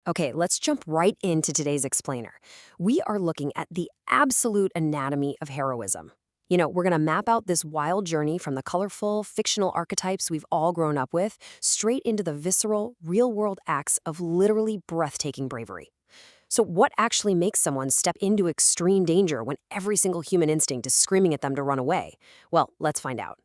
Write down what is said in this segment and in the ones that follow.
Okay, let's jump right into today's explainer. We are looking at the absolute anatomy of heroism. We're going to map out this wild journey from the colorful, fictional archetypes we've all grown up with straight into the visceral, real world acts of literally breathtaking bravery. So, what actually makes someone step into extreme danger when every single human instinct is screaming at them to run away? Well, let's find out.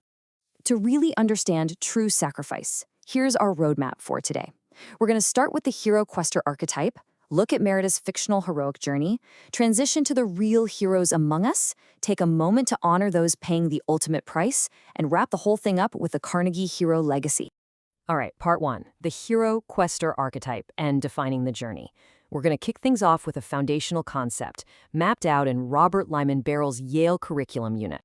To really understand true sacrifice, here's our roadmap for today. We're going to start with the hero quester archetype, look at Merida's fictional heroic journey, transition to the real heroes among us, take a moment to honor those paying the ultimate price, and wrap the whole thing up with the Carnegie hero legacy. All right, part one, the hero quester archetype and defining the journey. We're going to kick things off with a foundational concept mapped out in Robert Lyman Barrell's Yale Curriculum Unit.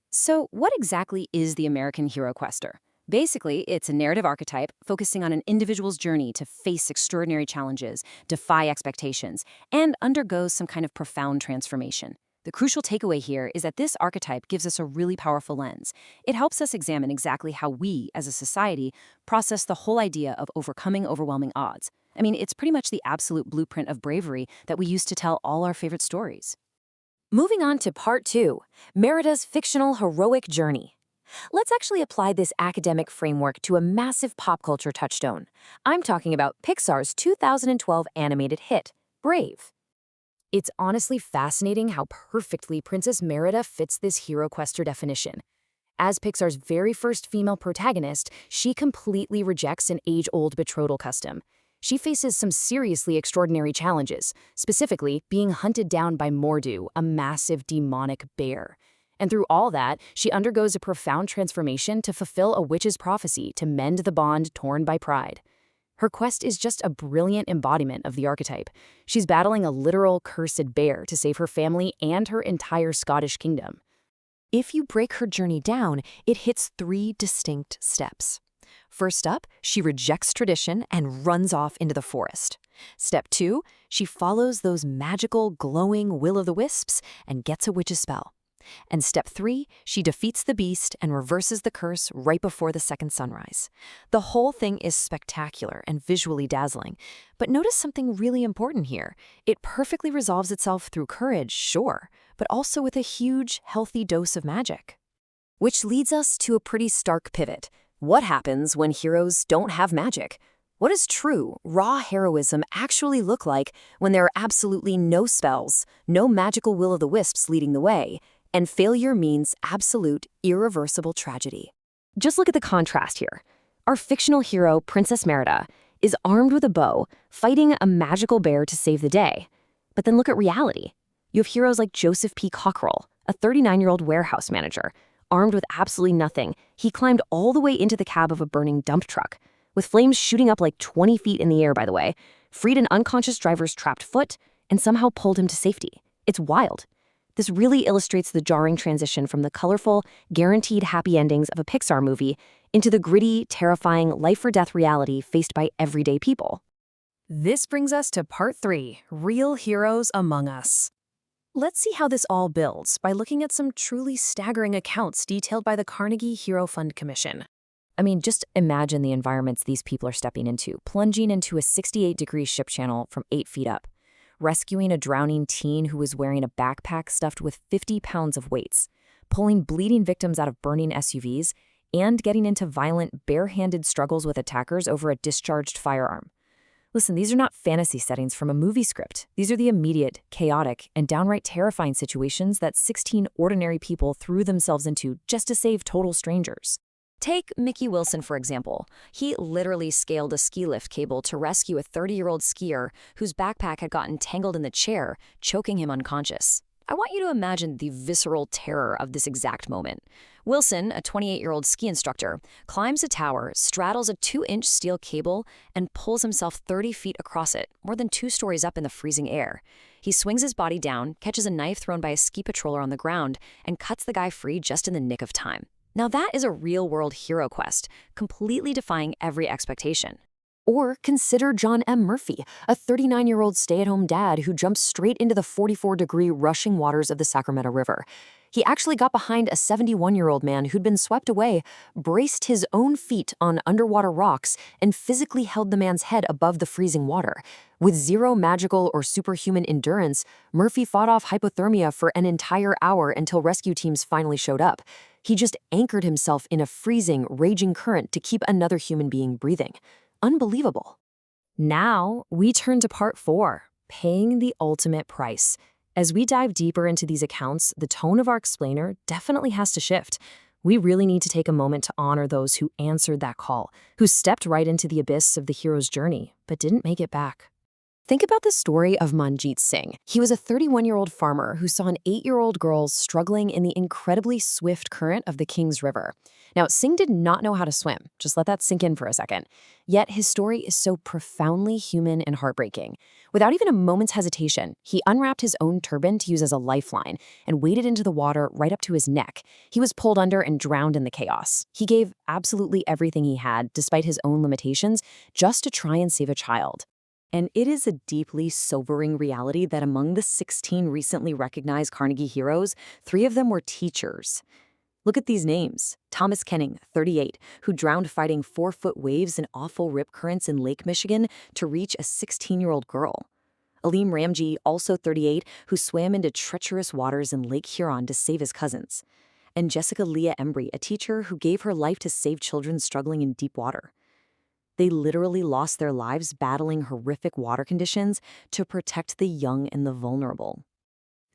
So, what exactly is the American hero quester? Basically, it's a narrative archetype focusing on an individual's journey to face extraordinary challenges, defy expectations, and undergo some kind of profound transformation. The crucial takeaway here is that this archetype gives us a really powerful lens. It helps us examine exactly how we, as a society, process the whole idea of overcoming overwhelming odds. I mean, it's pretty much the absolute blueprint of bravery that we use to tell all our favorite stories. Moving on to part two, Merida's fictional heroic journey. Let's actually apply this academic framework to a massive pop culture touchstone. I'm talking about Pixar's 2012 animated hit, Brave. It's honestly fascinating how perfectly Princess Merida fits this hero quester definition. As Pixar's very first female protagonist, she completely rejects an age-old betrothal custom. She faces some seriously extraordinary challenges, specifically being hunted down by Mordu, a massive demonic bear. And through all that, she undergoes a profound transformation to fulfill a witch's prophecy to mend the bond torn by pride. Her quest is just a brilliant embodiment of the archetype. She's battling a literal cursed bear to save her family and her entire Scottish kingdom. If you break her journey down, it hits three distinct steps. First up, she rejects tradition and runs off into the forest. Step two, she follows those magical, glowing will-o'-the-wisps and gets a witch's spell. And step three, she defeats the beast and reverses the curse right before the second sunrise. The whole thing is spectacular and visually dazzling. But notice something really important here. It perfectly resolves itself through courage, sure, but also with a huge, healthy dose of magic. Which leads us to a pretty stark pivot. What happens when heroes don't have magic? What does true, raw heroism actually look like when there are absolutely no spells, no magical will-o'-the-wisps leading the way, and failure means absolute, irreversible tragedy? Just look at the contrast here. Our fictional hero, Princess Merida, is armed with a bow, fighting a magical bear to save the day. But then look at reality. You have heroes like Joseph P. Cockrell, a 39-year-old warehouse manager. Armed with absolutely nothing, he climbed all the way into the cab of a burning dump truck, with flames shooting up like 20 feet in the air, by the way, freed an unconscious driver's trapped foot, and somehow pulled him to safety. It's wild. This really illustrates the jarring transition from the colorful, guaranteed happy endings of a Pixar movie into the gritty, terrifying life-or-death reality faced by everyday people. This brings us to part three, real heroes among us. Let's see how this all builds by looking at some truly staggering accounts detailed by the Carnegie Hero Fund Commission. I mean, just imagine the environments these people are stepping into, plunging into a 68-degree ship channel from 8 feet up, rescuing a drowning teen who was wearing a backpack stuffed with 50 pounds of weights, pulling bleeding victims out of burning SUVs, and getting into violent, bare-handed struggles with attackers over a discharged firearm. Listen, these are not fantasy settings from a movie script. These are the immediate, chaotic, and downright terrifying situations that 16 ordinary people threw themselves into just to save total strangers. Take Mickey Wilson, for example. He literally scaled a ski lift cable to rescue a 30-year-old skier whose backpack had gotten tangled in the chair, choking him unconscious. I want you to imagine the visceral terror of this exact moment. Wilson, a 28-year-old ski instructor, climbs a tower, straddles a 2-inch steel cable, and pulls himself 30 feet across it, more than 2 stories up in the freezing air. He swings his body down, catches a knife thrown by a ski patroller on the ground, and cuts the guy free just in the nick of time. Now that is a real-world hero quest, completely defying every expectation. Or consider John M. Murphy, a 39-year-old stay-at-home dad who jumps straight into the 44-degree rushing waters of the Sacramento River. He actually got behind a 71-year-old man who'd been swept away, braced his own feet on underwater rocks, and physically held the man's head above the freezing water. With zero magical or superhuman endurance, Murphy fought off hypothermia for an entire hour until rescue teams finally showed up. He just anchored himself in a freezing, raging current to keep another human being breathing. Unbelievable. Now, we turn to part 4, paying the ultimate price. As we dive deeper into these accounts, the tone of our explainer definitely has to shift. We really need to take a moment to honor those who answered that call, who stepped right into the abyss of the hero's journey, but didn't make it back. Think about the story of Manjeet Singh. He was a 31-year-old farmer who saw an 8-year-old girl struggling in the incredibly swift current of the Kings River. Now, Singh did not know how to swim. Just let that sink in for a second. Yet his story is so profoundly human and heartbreaking. Without even a moment's hesitation, he unwrapped his own turban to use as a lifeline and waded into the water right up to his neck. He was pulled under and drowned in the chaos. He gave absolutely everything he had, despite his own limitations, just to try and save a child. And it is a deeply sobering reality that among the 16 recently recognized Carnegie heroes, 3 of them were teachers. Look at these names. Thomas Kenning, 38, who drowned fighting 4-foot waves and awful rip currents in Lake Michigan to reach a 16-year-old girl. Aleem Ramji, also 38, who swam into treacherous waters in Lake Huron to save his cousins. And Jessica Leah Embry, a teacher who gave her life to save children struggling in deep water. They literally lost their lives battling horrific water conditions to protect the young and the vulnerable.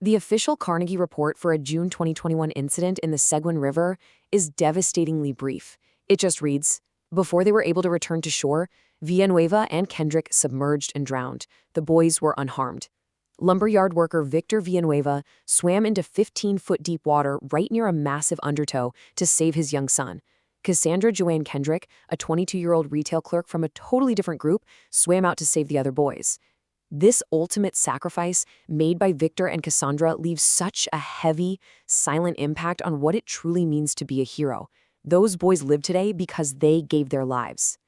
The official Carnegie report for a June 2021 incident in the Seguin River is devastatingly brief. It just reads, "Before they were able to return to shore, Villanueva and Kendrick submerged and drowned. The boys were unharmed. Lumberyard worker Victor Villanueva swam into 15-foot deep water right near a massive undertow to save his young son. Cassandra Joanne Kendrick, a 22-year-old retail clerk from a totally different group, swam out to save the other boys. This ultimate sacrifice made by Victor and Cassandra leaves such a heavy, silent impact on what it truly means to be a hero. Those boys live today because they gave their lives."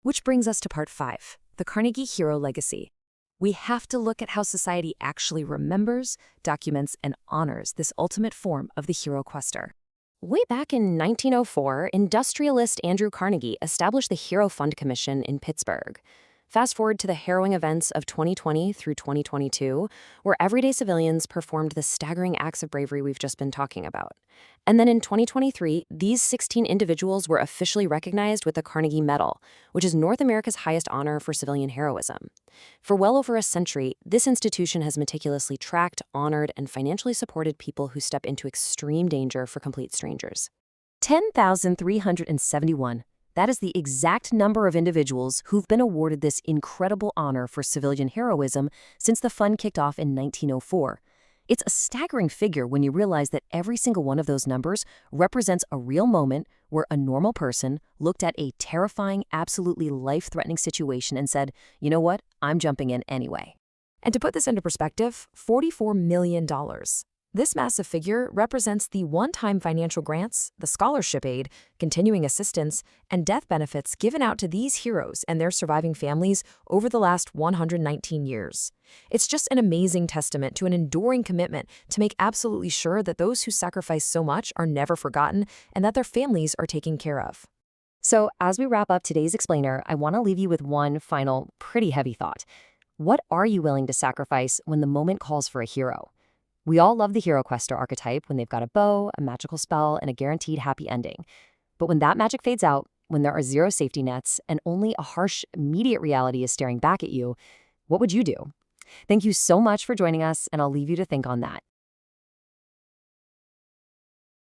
Which brings us to part 5, the Carnegie Hero Legacy. We have to look at how society actually remembers, documents, and honors this ultimate form of the hero quester. Way back in 1904, industrialist Andrew Carnegie established the Hero Fund Commission in Pittsburgh. Fast forward to the harrowing events of 2020 through 2022, where everyday civilians performed the staggering acts of bravery we've just been talking about. And then in 2023, these 16 individuals were officially recognized with the Carnegie Medal, which is North America's highest honor for civilian heroism. For well over a century, this institution has meticulously tracked, honored, and financially supported people who step into extreme danger for complete strangers. 10,371. That is the exact number of individuals who've been awarded this incredible honor for civilian heroism since the fund kicked off in 1904. It's a staggering figure when you realize that every single one of those numbers represents a real moment where a normal person looked at a terrifying, absolutely life-threatening situation and said, "You know what? I'm jumping in anyway." And to put this into perspective, $44 million. This massive figure represents the one-time financial grants, the scholarship aid, continuing assistance, and death benefits given out to these heroes and their surviving families over the last 119 years. It's just an amazing testament to an enduring commitment to make absolutely sure that those who sacrifice so much are never forgotten and that their families are taken care of. So, as we wrap up today's explainer, I want to leave you with one final, pretty heavy thought. What are you willing to sacrifice when the moment calls for a hero? We all love the hero quester archetype when they've got a bow, a magical spell, and a guaranteed happy ending. But when that magic fades out, when there are zero safety nets, and only a harsh, immediate reality is staring back at you, what would you do? Thank you so much for joining us, and I'll leave you to think on that.